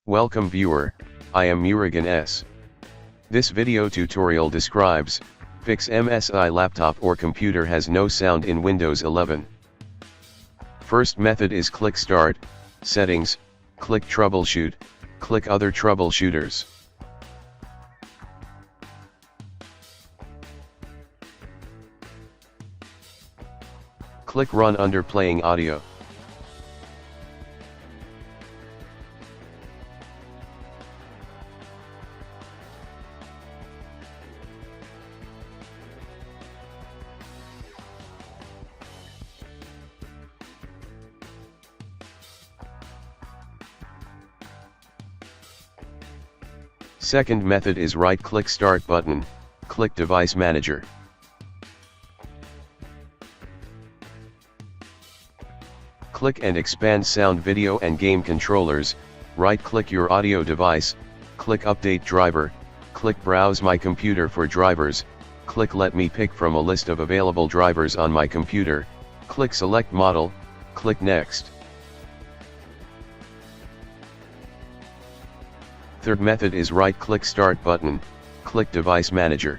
Welcome viewer, I am Murugan S. This video tutorial describes, fix MSI laptop or computer has no sound in Windows 11. First method is click Start, Settings, click Troubleshoot, click Other Troubleshooters. Click Run under Playing Audio. Second method is right-click Start button, click Device Manager. Click and expand Sound, Video and Game Controllers, right-click your audio device, click Update Driver, click Browse My Computer for drivers, click Let me pick from a list of available drivers on my computer, click Select Model, click Next. Third method is right-click Start button, click Device Manager.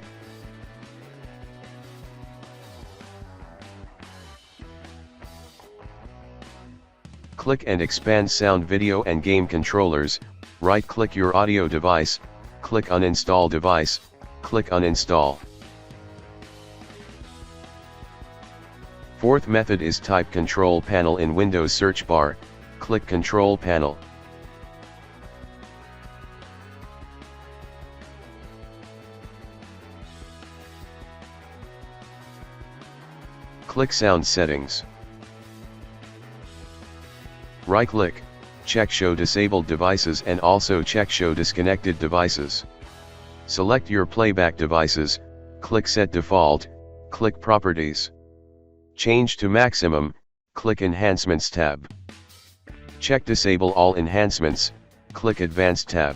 Click and expand Sound, Video and Game Controllers, right-click your audio device, click Uninstall Device, click Uninstall. Fourth method is type Control Panel in Windows search bar, click Control Panel. Click Sound Settings. Right-click, check Show Disabled Devices and also check Show Disconnected Devices. Select your playback devices, click Set Default, click Properties. Change to Maximum, click Enhancements tab. Check Disable All Enhancements, click Advanced tab.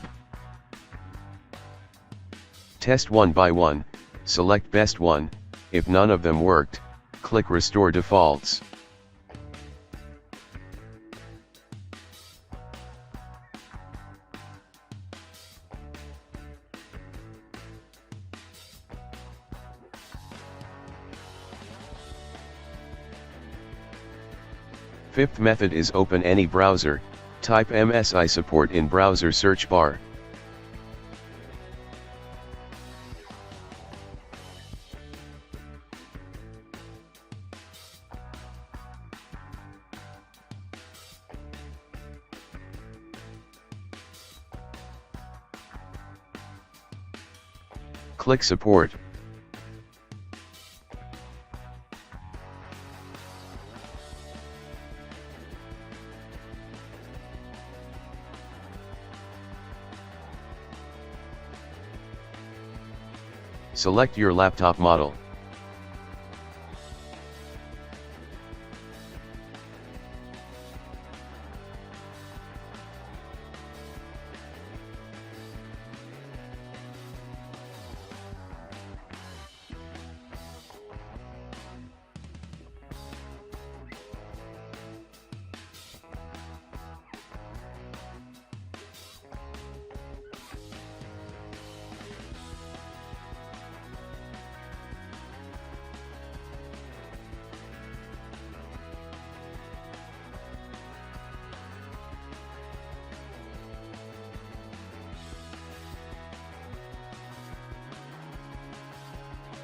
Test one by one, select Best one, if none of them worked, click Restore Defaults. Fifth method is open any browser, type MSI support in browser search bar. Click Support. Select your laptop model.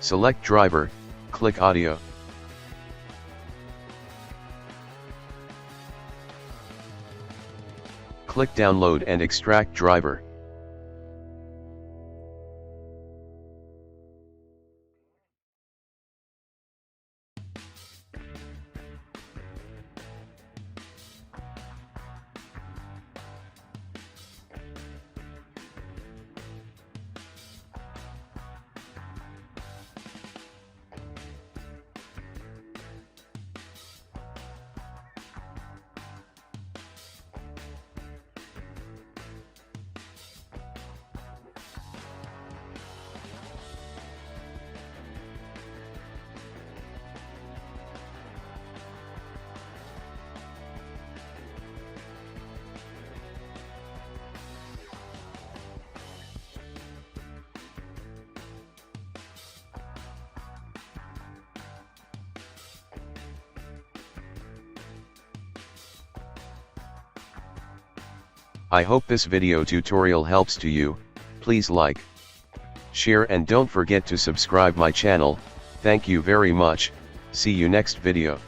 Select Driver, click Audio. Click Download and extract driver. I hope this video tutorial helps to you. Please like, share and don't forget to subscribe my channel. Thank you very much. See you next video.